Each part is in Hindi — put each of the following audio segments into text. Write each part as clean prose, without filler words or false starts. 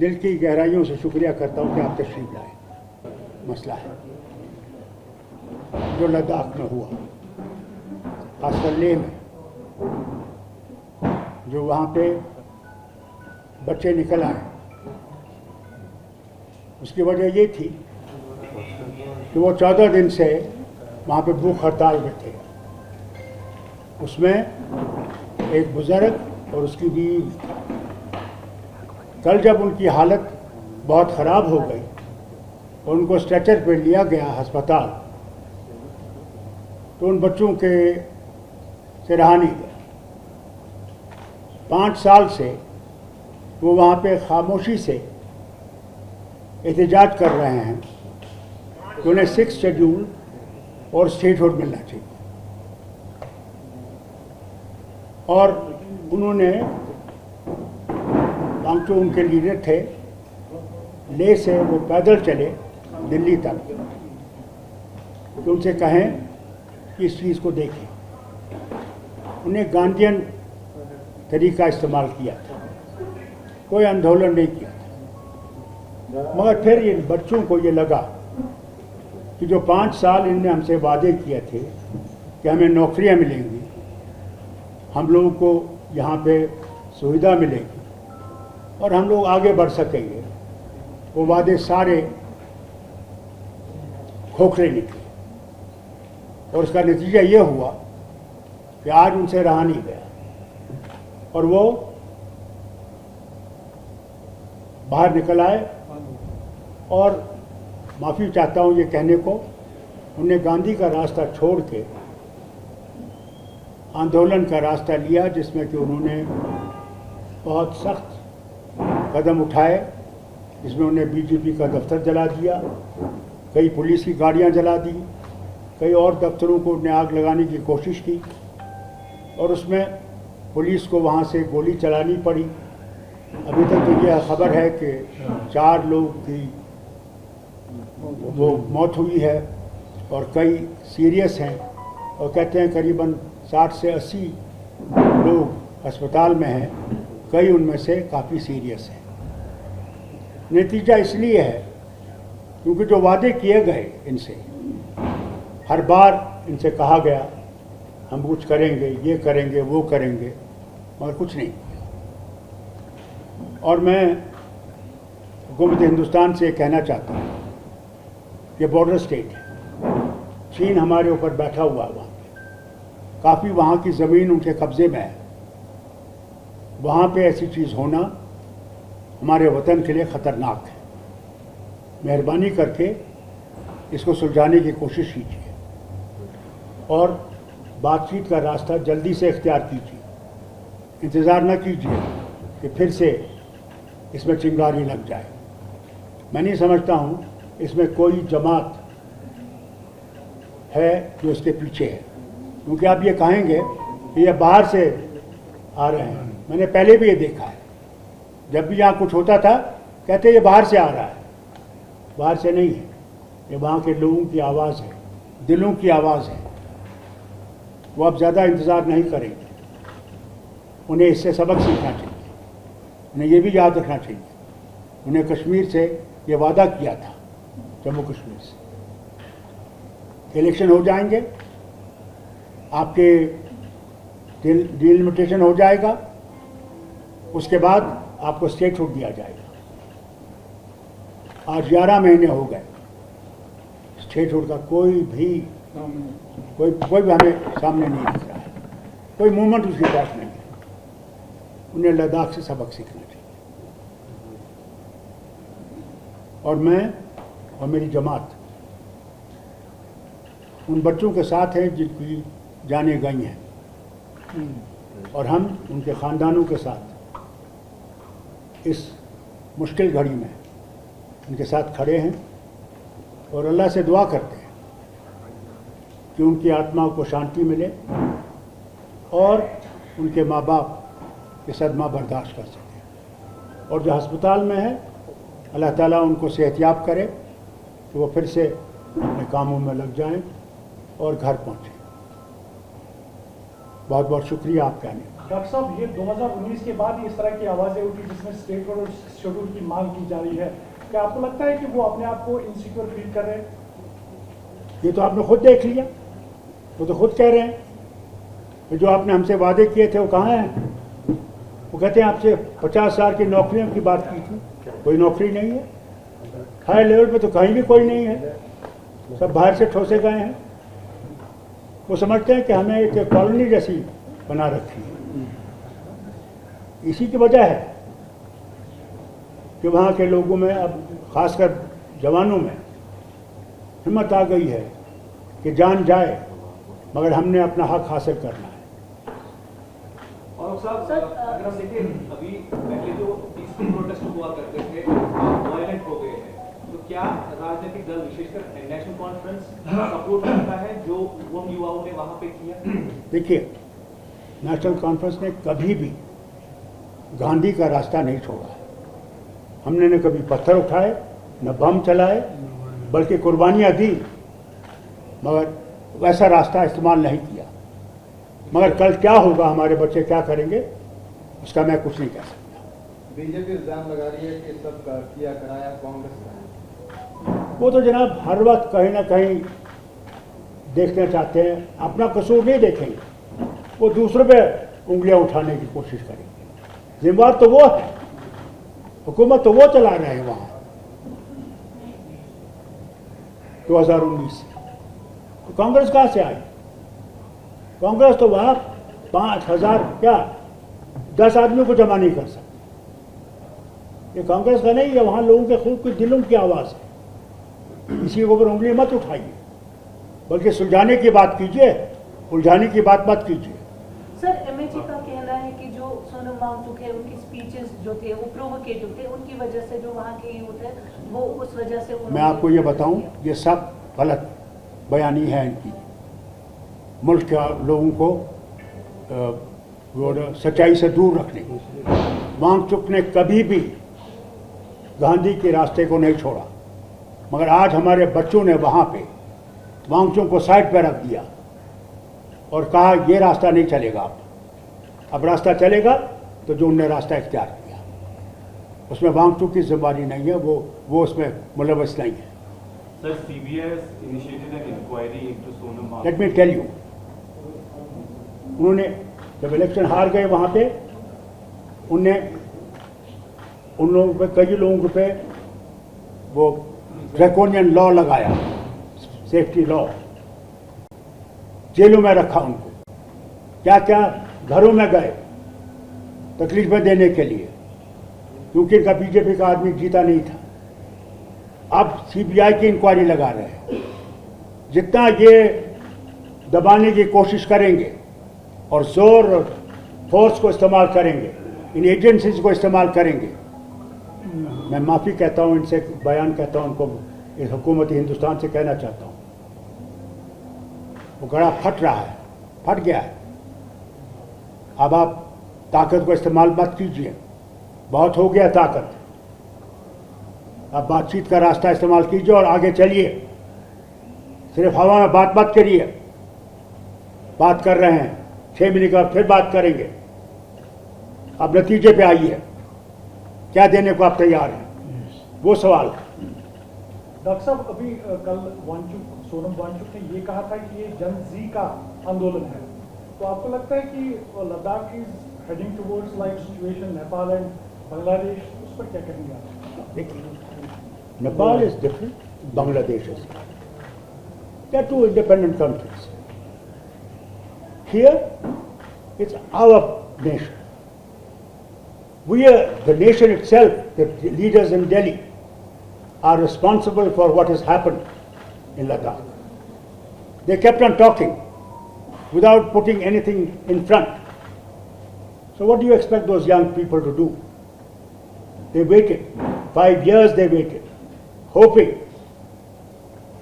दिल की गहराइयों से शुक्रिया करता हूँ कि आप तशरीफ लाए। मसला है जो लद्दाख में हुआ, खासकर लेह में, जो वहाँ पे बच्चे निकल आए, उसकी वजह ये थी कि वो 14 दिन से वहाँ पे भूख हड़ताल में थे। उसमें एक बुज़ुर्ग और उसकी बीवी, कल जब उनकी हालत बहुत ख़राब हो गई और उनको स्ट्रेचर पे लिया गया अस्पताल, तो उन बच्चों के से रहा नहीं गया। 5 साल से वो वहाँ पे खामोशी से एहतजाज कर रहे हैं कि उन्हें 6 शेड्यूल और स्टेटहुड मिलना चाहिए। और उन्होंने, जो उनके लीडर थे, लेह से वो पैदल चले दिल्ली तक कि उनसे कहें कि इस चीज़ को देखें। उन्हें गांधीयन तरीका इस्तेमाल किया था, कोई आंदोलन नहीं किया था। मगर फिर इन बच्चों को ये लगा कि जो 5 साल इनने हमसे वादे किए थे कि हमें नौकरियां मिलेंगी, हम लोगों को यहाँ पे सुविधा मिलेगी और हम लोग आगे बढ़ सकेंगे, वो वादे सारे खोखले निकले। और उसका नतीजा ये हुआ कि आज उनसे रहा नहीं गया और वो बाहर निकल आए। और माफ़ी चाहता हूँ ये कहने को, उन्हें गांधी का रास्ता छोड़ के आंदोलन का रास्ता लिया, जिसमें कि उन्होंने बहुत सख्त कदम उठाए, जिसमें उन्हें बीजेपी का दफ्तर जला दिया, कई पुलिस की गाड़ियां जला दी, कई और दफ्तरों को उन्हें आग लगाने की कोशिश की और उसमें पुलिस को वहां से गोली चलानी पड़ी। अभी तक तो यह खबर है कि 4 लोग की वो मौत हुई है और कई सीरियस हैं, और कहते हैं करीबन 60 से 80 लोग अस्पताल में हैं, कई उनमें से काफ़ी सीरियस हैं। नतीजा इसलिए है क्योंकि जो वादे किए गए इनसे, हर बार इनसे कहा गया हम कुछ करेंगे, ये करेंगे, वो करेंगे, मगर कुछ नहीं किया। और मैं हुकूमत हिंदुस्तान से कहना चाहता हूँ, ये बॉर्डर स्टेट है, चीन हमारे ऊपर बैठा हुआ है, वहाँ पे काफ़ी वहाँ की ज़मीन उनके कब्ज़े में है। वहाँ पे ऐसी चीज़ होना हमारे वतन के लिए ख़तरनाक है। मेहरबानी करके इसको सुलझाने की कोशिश कीजिए और बातचीत का रास्ता जल्दी से इख्तियार कीजिए। इंतज़ार न कीजिए कि फिर से इसमें चिंगारी लग जाए। मैं नहीं समझता हूँ इसमें कोई जमात है जो इसके पीछे है, क्योंकि आप ये कहेंगे कि ये बाहर से आ रहे हैं। मैंने पहले भी ये देखा है, जब भी यहाँ कुछ होता था कहते ये बाहर से आ रहा है। बाहर से नहीं है, ये वहाँ के लोगों की आवाज़ है, दिलों की आवाज़ है। वो अब ज़्यादा इंतज़ार नहीं करेंगे, उन्हें इससे सबक सीखना चाहिए, उन्हें ये भी याद रखना चाहिए उन्हें कश्मीर से ये वादा किया था, जम्मू कश्मीर से इलेक्शन हो जाएंगे, आपके डिलिमिटेशन हो जाएगा, उसके बाद आपको स्टेटहुड दिया जाएगा। आज 11 महीने हो गए, स्टेटहुड का कोई भी हमें सामने नहीं दिख रहा है, कोई मूवमेंट उसके पास नहीं है। उन्हें लद्दाख से सबक सीखना चाहिए। और मैं और मेरी जमात उन बच्चों के साथ हैं जिनकी जानें गई हैं, और हम उनके ख़ानदानों के साथ इस मुश्किल घड़ी में उनके साथ खड़े हैं और अल्लाह से दुआ करते हैं कि उनकी आत्मा को शांति मिले और उनके माँ बाप ये सदमा बर्दाश्त कर सकें। और जो अस्पताल में है, अल्लाह ताला उनको सेहतयाब करे कि वो फिर से अपने कामों में लग जाएं और घर पहुँचें। बहुत बहुत शुक्रिया आपका। डॉक्टर साहब, ये 2019 के बाद इस तरह की आवाजें उठी जिसमें स्टेट और शेड्यूल की मांग की जा रही है, क्या आपको लगता है कि वो अपने आप को इनसिक्योर फील कर रहे हैं? ये तो आपने खुद देख लिया, वो तो खुद कह रहे हैं कि जो आपने हमसे वादे किए थे वो कहाँ हैं। वो कहते हैं आपसे 50,000 की नौकरियों की बात की थी, कोई नौकरी नहीं है। हाई लेवल पे तो कहीं भी कोई नहीं है, सब बाहर से ठोसे गए हैं। वो समझते हैं कि हमें एक कॉलोनी जैसी बना रखी है। इसी की वजह है कि वहाँ के लोगों में, अब खासकर जवानों में हिम्मत आ गई है कि जान जाए मगर हमने अपना हक हासिल करना है। और साहब, अगर हम देखें अभी पहले जो पीसफुल प्रोटेस्ट हुआ करते थे वायलेंट हो गए हैं, तो क्या राजनीतिक दल विशेषकर नेशनल कॉन्फ्रेंस सपोर्ट करता है जो वो युवाओं ने वहां पे किया? देखिए, नेशनल कॉन्फ्रेंस ने कभी भी गांधी का रास्ता नहीं छोड़ा। हमने न कभी पत्थर उठाए, न बम चलाए, बल्कि कुर्बानियां दी, मगर वैसा रास्ता इस्तेमाल नहीं किया। मगर कल क्या होगा, हमारे बच्चे क्या करेंगे, उसका मैं कुछ नहीं कह सकता। बीजेपी इल्जाम लगा रही है कि सब किया कराया कांग्रेस का है। वो तो जनाब हर वक्त कहीं ना कहीं देखना चाहते हैं, अपना कसूर नहीं देखेंगे, वो दूसरों पे उंगलियां उठाने की कोशिश करेंगे। जिम्मेवार तो वो है, हुकूमत तो वो चला रहे हैं वहां 2019 से। तो कांग्रेस कहां से आई? कांग्रेस तो वहां 5,000 क्या 10 आदमियों को जमा नहीं कर सकती। ये कांग्रेस का नहीं है, वहां लोगों के खुद के दिलों की आवाज है। इसी के ऊपर उंगली मत उठाइए, बल्कि सुलझाने की बात कीजिए, उलझाने की बात मत कीजिए। सर, एमएचए का कहना है कि जो सोनम वांगचुक है, उनकी स्पीचेस जो थे वो प्रोवोकेटिव थे, उनकी वजह से जो वहाँ के यूथ है वो उस वजह से मैं आपको ये बताऊं, ये सब गलत बयानी है इनकी। मुल्क के लोगों को वो सच्चाई से दूर रखने की। वांगचुक ने कभी भी गांधी के रास्ते को नहीं छोड़ा, मगर आज हमारे बच्चों ने वहाँ पे वांगचुक को साइड पर रख दिया और कहा ये रास्ता नहीं चलेगा। अब रास्ता चलेगा तो जो उनने रास्ता इख्तियार किया, उसमें वांगचुक की जिम्मेदारी नहीं है, वो उसमें मुलव्वस नहीं है। Sir, CBI initiated an inquiry into Sonam Wangchuk. Let me tell you, उन्होंने जब इलेक्शन हार गए वहाँ पे, उन लोगों पे, कई लोगों पे वो ड्रैकोनियन लॉ लगाया, सेफ्टी लॉ, जेलों में रखा उनको, क्या क्या घरों में गए तकलीफें देने के लिए, क्योंकि इनका बीजेपी का आदमी जीता नहीं था। अब सीबीआई की इंक्वायरी लगा रहे हैं। जितना ये दबाने की कोशिश करेंगे और जोर और फोर्स को इस्तेमाल करेंगे, इन एजेंसीज को इस्तेमाल करेंगे, मैं माफ़ी कहता हूँ इनसे, बयान कहता हूँ उनको, इस हुकूमत हिंदुस्तान से कहना चाहता हूँ, वो गड़ा फट रहा है, फट गया है। अब आप ताकत को इस्तेमाल मत कीजिए, बहुत हो गया ताकत। अब बातचीत का रास्ता इस्तेमाल कीजिए और आगे चलिए। सिर्फ हवा में बात मत करिए। बात कर रहे हैं, 6 महीने के बाद फिर बात करेंगे। अब नतीजे पे आइए, क्या देने को आप तैयार हैं, वो सवाल है। डॉक्टर साहब, अभी कल सोनम वांगचुक ने ये कहा था कि ये जन-जी का आंदोलन है, तो आपको लगता है कि Ladakh is heading towards like situation Nepal and Bangladesh, उस पर क्या कहेंगे आप? देखिए, Nepal is different, Bangladesh is, they are two independent countries. Here it's our nation, we are the nation itself, the leaders in Delhi are responsible for what has happened in Ladakh. They kept on talking without putting anything in front. So what do you expect those young people to do? They waited, 5 years they waited, hoping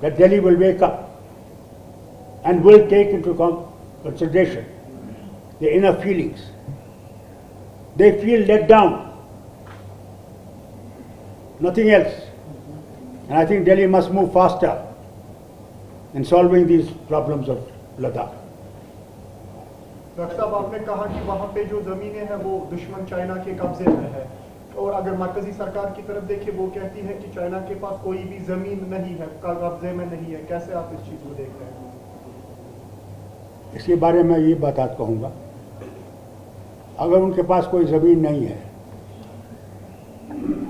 that Delhi will wake up and will take into consideration their inner feelings. They feel let down, nothing else. And I think Delhi must move faster in solving these problems of Ladakh. Doctor साहब, आपने कहा कि वहाँ पे जो ज़मीनें हैं वो दुश्मन चाइना के कब्जे में है, और अगर मरकजी सरकार की तरफ देखें वो कहती है कि चाइना के पास कोई भी ज़मीन नहीं है, कब्जे में नहीं है। कैसे आप इस चीज़ को देख रहे हैं? इसके बारे में ये बात कहूँगा, अगर उनके पास कोई ज़मीन नहीं है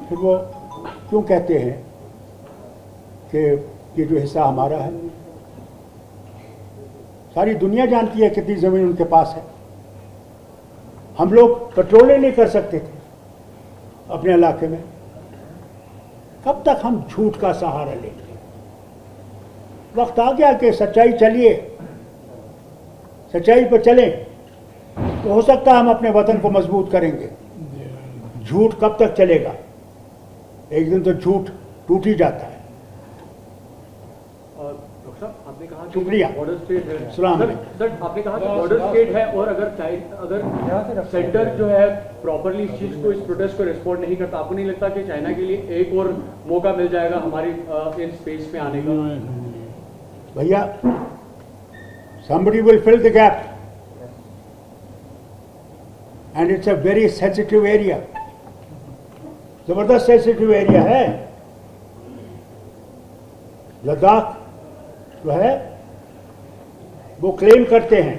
फिर वो क्यों कहते हैं कि ये जो हिस्सा हमारा है? सारी दुनिया जानती है कितनी ज़मीन उनके पास है। हम लोग पेट्रोल ही नहीं कर सकते थे अपने इलाके में। कब तक हम झूठ का सहारा लेंगे? वक्त आ गया कि सच्चाई चलिए, सच्चाई पर चलें तो हो सकता है हम अपने वतन को मजबूत करेंगे। झूठ कब तक चलेगा? एक दिन तो झूठ टूट ही जाता है। डॉक्टर साहब, आपने कहा कि शुक्रिया। बॉर्डर स्टेट है। सलाम सर, आपने कहा कि बॉर्डर स्टेट है, और अगर सेंटर जो है प्रॉपरली इस चीज को, इस प्रोटेस्ट को रिस्पॉन्ड नहीं करता, आपको नहीं लगता कि चाइना के लिए एक और मौका मिल जाएगा हमारी इन स्पेस में आने का? भैया, somebody will fill the gap and it's a very sensitive area, जबरदस्त सेंसिटिव एरिया है। लद्दाख जो है वो क्लेम करते हैं,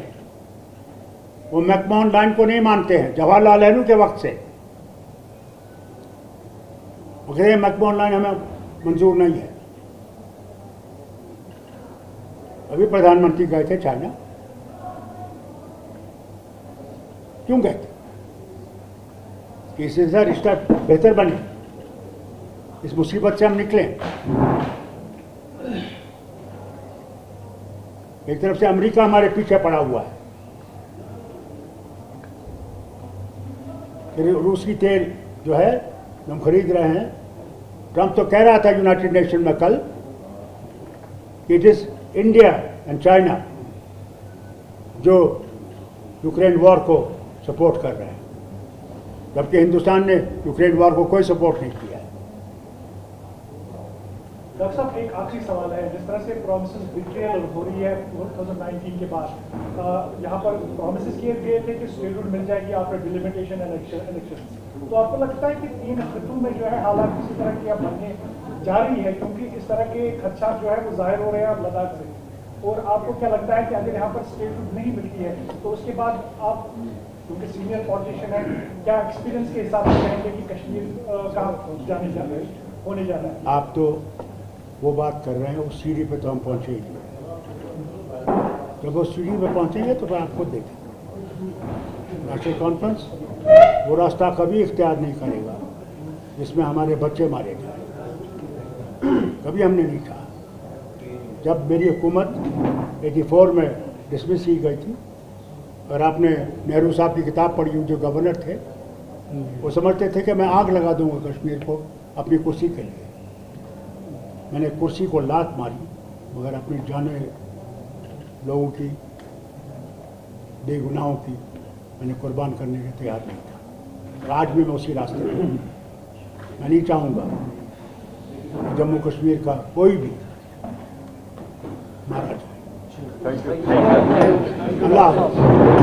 वो मैकमोहन लाइन को नहीं मानते हैं, जवाहरलाल नेहरू के वक्त से वो कहते हैं मैकमोहन लाइन हमें मंजूर नहीं है। अभी प्रधानमंत्री गए थे चाइना, क्यों गए थे? कि इससे रिश्ता बेहतर बने, इस मुसीबत से हम निकलें। एक तरफ से अमेरिका हमारे पीछे पड़ा हुआ है, फिर रूसी तेल जो है हम खरीद रहे हैं। ट्रंप तो कह रहा था यूनाइटेड नेशन में कल कि it is India and China जो यूक्रेन वॉर को सपोर्ट कर रहे हैं, जबकि हिंदुस्तान ने यूक्रेन वॉर को कोई सपोर्ट नहीं किया है। डॉक्टर साहब, एक आखिरी सवाल है। जिस तरह से प्रोमिसेस बिट्रेयल हो रही है 2019 के बाद, यहाँ पर प्रोमिसेस किए गए थे कि स्टेटहुड मिल जाएगी आफ्टर डिलिमिटेशन इलेक्शन, तो आपको लगता है कि 3 खित्तों में जो है हालात किसी तरह की अब बनने जा रही है, क्योंकि इस तरह के खदशात जो है वो जाहिर हो रहे हैं अब लद्दाख से? और आपको क्या लगता है कि अगर यहाँ पर स्टेटहुड नहीं मिलती है तो उसके बाद आप, क्योंकि सीनियर पॉलिटिशियन है, क्या एक्सपीरियंस के हिसाब से कहेंगे कि कश्मीर कहाँ होने जा रहा है? आप तो वो बात कर रहे हैं, उस सीढ़ी पे तो हम पहुंचे ही नहीं। जब वो सीढ़ी पे पहुंचेंगे तो फिर आप खुद देखेंगे। राष्ट्रीय कॉन्फ्रेंस वो रास्ता कभी इख्तियार नहीं करेगा जिसमें हमारे बच्चे मारे जाए। कभी हमने नहीं कहा। जब मेरी हुकूमत 84 में डिसमिस की गई थी, और आपने नेहरू साहब की किताब पढ़ी हुई, जो गवर्नर थे, वो समझते थे कि मैं आग लगा दूंगा कश्मीर को अपनी कुर्सी के लिए। मैंने कुर्सी को लात मारी, मगर अपनी जाने लोगों की, बेगुनाहों की मैंने कुर्बान करने के तैयार नहीं था। और आज भी मैं उसी रास्ते पर हूँ। मैं नहीं चाहूँगा कि जम्मू कश्मीर का कोई भी मारा जाए। अल्लाह हाफ़िज़।